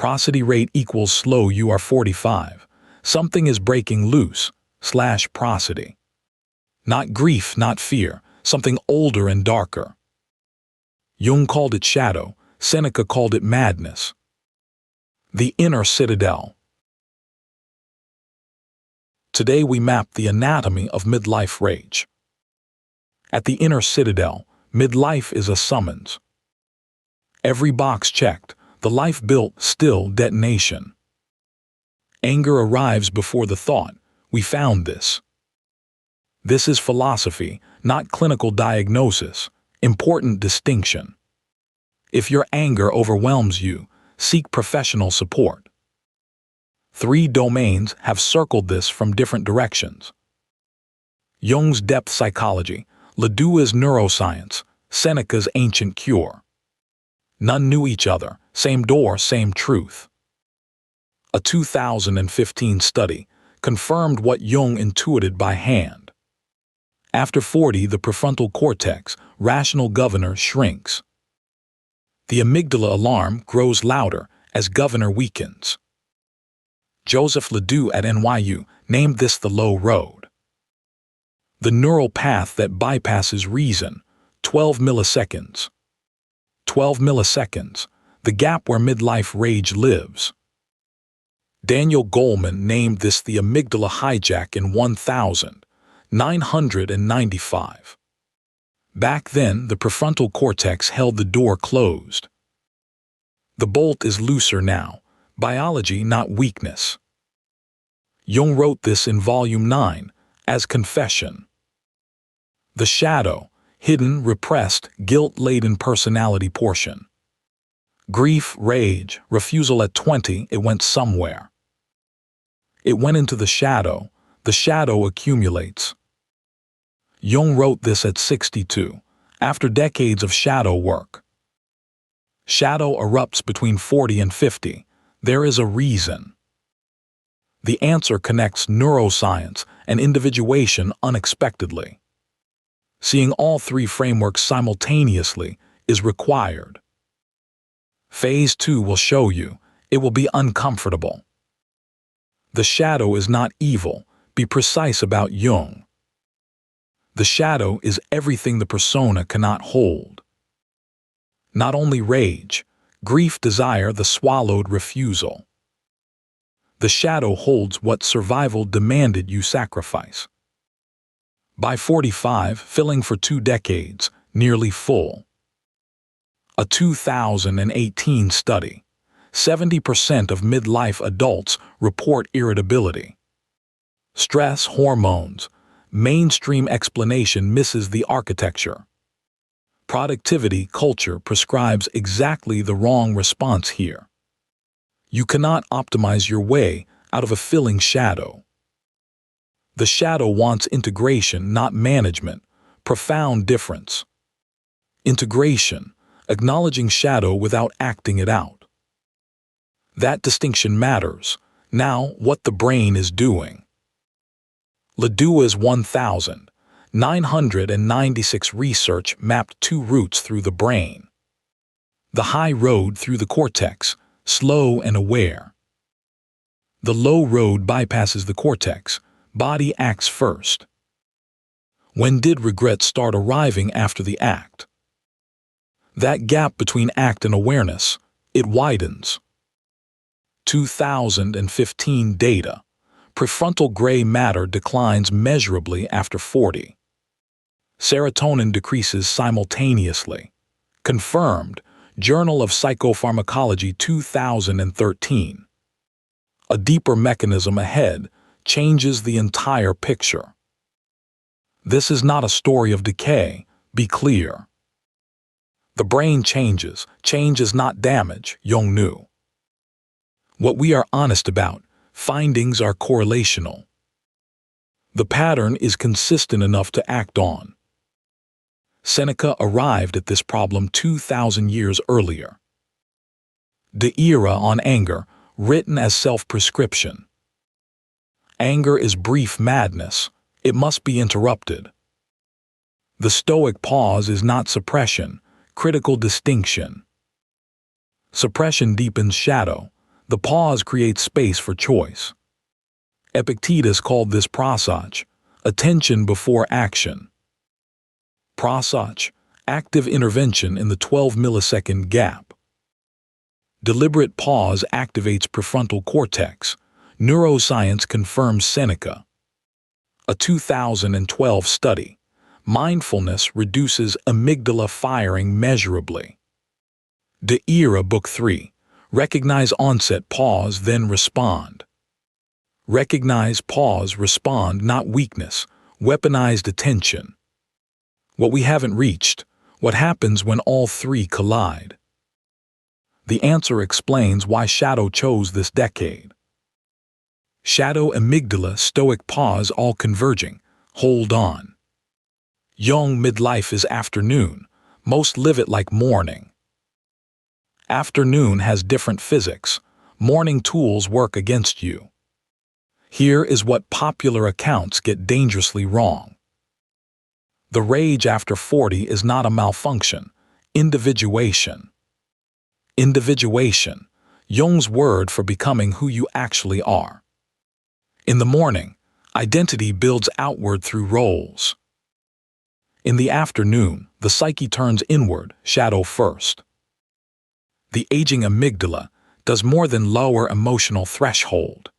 Prosody rate equals slow, you are 45. Something is breaking loose, / prosody. Not grief, not fear, something older and darker. Jung called it shadow, Seneca called it madness. The inner citadel. Today we map the anatomy of midlife rage. At the inner citadel, midlife is a summons. Every box checked, the life built, still detonation. Anger arrives before the thought, we found this. This is philosophy, not clinical diagnosis, important distinction. If your anger overwhelms you, seek professional support. 3 domains have circled this from different directions. Jung's depth psychology, LeDoux' neuroscience, Seneca's ancient cure. None knew each other, same door, same truth. A 2015 study confirmed what Jung intuited by hand. After 40, the prefrontal cortex, rational governor, shrinks. The amygdala alarm grows louder as governor weakens. Joseph LeDoux at NYU named this the low road. The neural path that bypasses reason, 12 milliseconds. 12 milliseconds, the gap where midlife rage lives. Daniel Goleman named this the amygdala hijack in 1995. Back then, the prefrontal cortex held the door closed. The bolt is looser now, biology, not weakness. Jung wrote this in Volume 9, as confession. The shadow, hidden, repressed, guilt-laden personality portion. Grief, rage, refusal at 20, it went somewhere. It went into the shadow accumulates. Jung wrote this at 62, after decades of shadow work. Shadow erupts between 40 and 50. There is a reason. The answer connects neuroscience and individuation unexpectedly. Seeing all 3 frameworks simultaneously is required. Phase 2 will show you. It will be uncomfortable. The shadow is not evil. Be precise about Jung. The shadow is everything the persona cannot hold. Not only rage, grief, desire, the swallowed refusal. The shadow holds what survival demanded you sacrifice. By 45, filling for 2 decades, nearly full. A 2018 study. 70% of midlife adults report irritability. Stress, hormones. Mainstream explanation misses the architecture. Productivity culture prescribes exactly the wrong response here. You cannot optimize your way out of a filling shadow. The shadow wants integration, not management. Profound difference. Integration, acknowledging shadow without acting it out. That distinction matters. Now, what the brain is doing. LeDoux' 1996 research mapped 2 routes through the brain. The high road through the cortex, slow and aware. The low road bypasses the cortex, body acts first. When did regret start arriving after the act? That gap between act and awareness, it widens. 2015 data. Prefrontal gray matter declines measurably after 40. Serotonin decreases simultaneously. Confirmed, Journal of Psychopharmacology 2013. A deeper mechanism ahead changes the entire picture. This is not a story of decay, be clear. The brain changes. Change is not damage, Jung knew. What we are honest about, findings are correlational. The pattern is consistent enough to act on. Seneca arrived at this problem 2,000 years earlier. De Ira on anger, written as self-prescription. Anger is brief madness. It must be interrupted. The Stoic pause is not suppression, critical distinction. Suppression deepens shadow. The pause creates space for choice. Epictetus called this prosach, attention before action. Prosach, active intervention in the 12-millisecond gap. Deliberate pause activates prefrontal cortex. Neuroscience confirms Seneca. A 2012 study. Mindfulness reduces amygdala firing measurably. LeDoux, Book 3. Recognize onset, pause, then respond. Recognize, pause, respond, not weakness, weaponized attention. What we haven't reached, what happens when all three collide. The answer explains why Shadow chose this decade. Shadow, amygdala, Stoic, pause, all converging. Hold on. Jung, midlife is afternoon. Most live it like morning. Afternoon has different physics. Morning tools work against you. Here is what popular accounts get dangerously wrong. The rage after 40 is not a malfunction. Individuation. Individuation, Jung's word for becoming who you actually are. In the morning, identity builds outward through roles. In the afternoon, the psyche turns inward, shadow first. The aging amygdala does more than lower emotional threshold.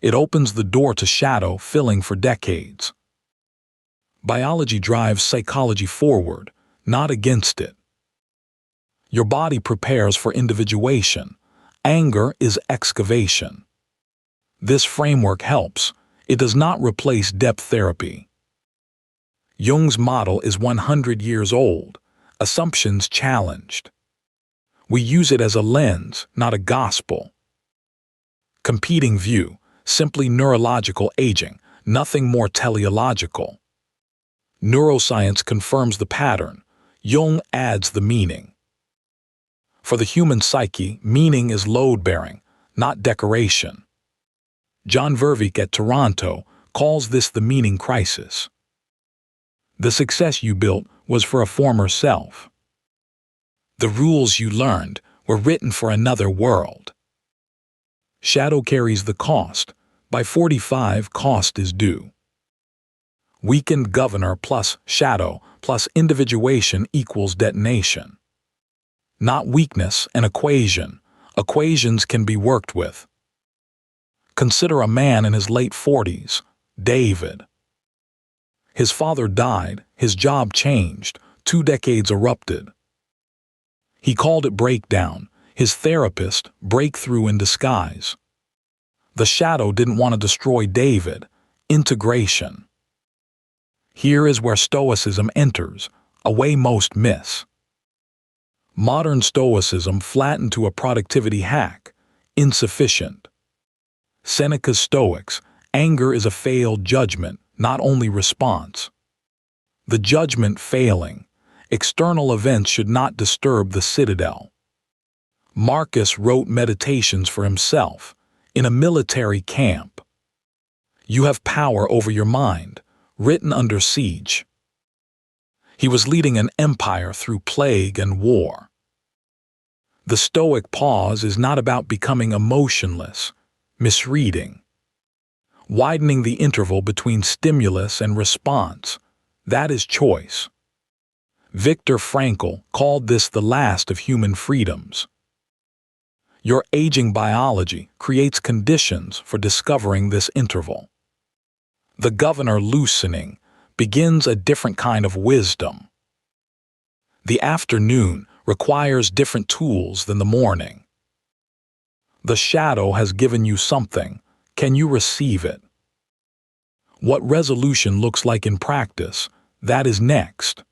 It opens the door to shadow filling for decades. Biology drives psychology forward, not against it. Your body prepares for individuation. Anger is excavation. This framework helps. It does not replace depth therapy. Jung's model is 100 years old. Assumptions challenged. We use it as a lens, not a gospel. Competing view, simply neurological aging, nothing more teleological. Neuroscience confirms the pattern. Jung adds the meaning. For the human psyche, meaning is load-bearing, not decoration. John Verveek at Toronto calls this the meaning crisis. The success you built was for a former self. The rules you learned were written for another world. Shadow carries the cost. By 45, cost is due. Weakened governor plus shadow plus individuation equals detonation. Not weakness, an equation. Equations can be worked with. Consider a man in his late 40s, David. His father died, his job changed, 2 decades erupted. He called it breakdown, his therapist, breakthrough in disguise. The shadow didn't want to destroy David, integration. Here is where Stoicism enters, a way most miss. Modern Stoicism flattened to a productivity hack, insufficient. Seneca's Stoics, anger is a failed judgment, not only response. The judgment failing, external events should not disturb the citadel. Marcus wrote meditations for himself, in a military camp. You have power over your mind, written under siege. He was leading an empire through plague and war. The Stoic pause is not about becoming emotionless, misreading. Widening the interval between stimulus and response, that is choice. Viktor Frankl called this the last of human freedoms. Your aging biology creates conditions for discovering this interval. The governor loosening begins a different kind of wisdom. The afternoon requires different tools than the morning. The shadow has given you something. Can you receive it? What resolution looks like in practice, that is next.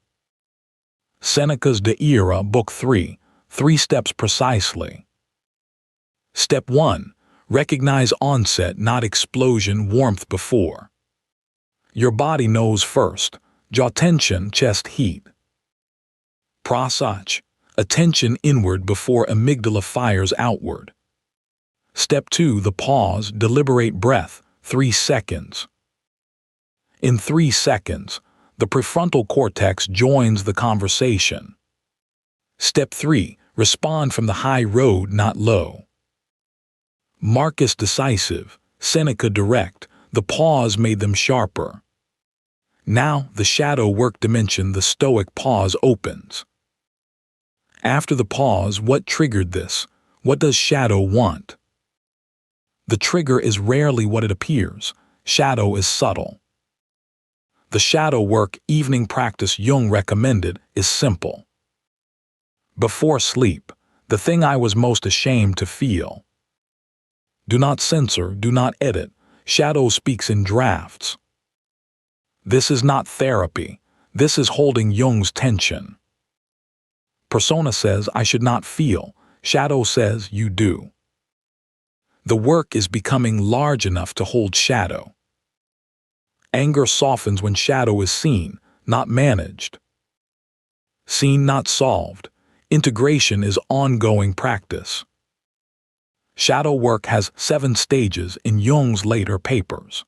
Seneca's LeDoux, Book 3, 3 steps precisely. Step 1. Recognize onset, not explosion, warmth before. Your body knows first. Jaw tension, chest heat. Prosach. Attention inward before amygdala fires outward. Step 2. The pause, deliberate breath, 3 seconds. In 3 seconds, the prefrontal cortex joins the conversation. Step 3. Respond from the high road, not low. Marcus decisive, Seneca direct, the pause made them sharper. Now the shadow work dimension, the Stoic pause opens. After the pause, what triggered this? What does shadow want? The trigger is rarely what it appears. Shadow is subtle. The shadow work evening practice Jung recommended is simple. Before sleep, the thing I was most ashamed to feel. Do not censor, do not edit. Shadow speaks in drafts. This is not therapy. This is holding Jung's tension. Persona says I should not feel. Shadow says you do. The work is becoming large enough to hold shadow. Anger softens when shadow is seen, not managed. Seen, not solved. Integration is ongoing practice. Shadow work has 7 stages in Jung's later papers.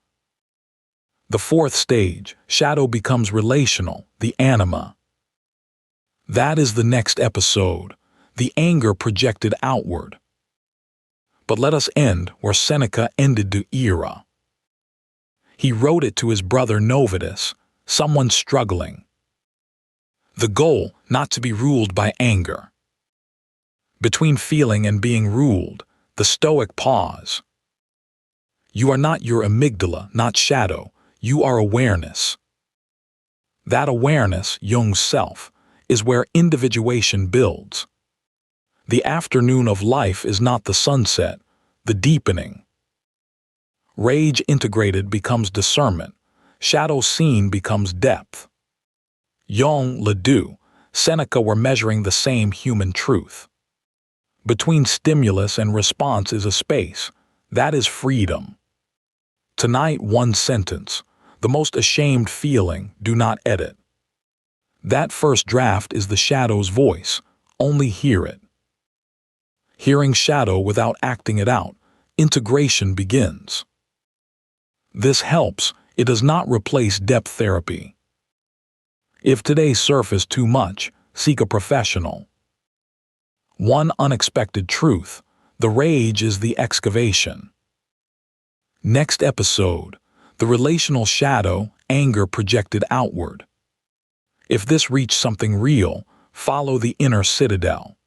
The 4th stage, shadow becomes relational, the anima. That is the next episode, the anger projected outward. But let us end where Seneca ended the era. He wrote it to his brother Novatus, someone struggling. The goal, not to be ruled by anger. Between feeling and being ruled, the Stoic pause. You are not your amygdala, not shadow. You are awareness. That awareness, Jung's self, is where individuation builds. The afternoon of life is not the sunset, the deepening. Rage integrated becomes discernment. Shadow seen becomes depth. Jung, LeDoux, Seneca were measuring the same human truth. Between stimulus and response is a space. That is freedom. Tonight, one sentence. The most ashamed feeling, do not edit. That first draft is the shadow's voice. Only hear it. Hearing shadow without acting it out, integration begins. This helps. It does not replace depth therapy. If today surfaced too much, seek a professional. One unexpected truth: the rage is the excavation. Next episode: the relational shadow, anger projected outward. If this reached something real, follow the inner citadel.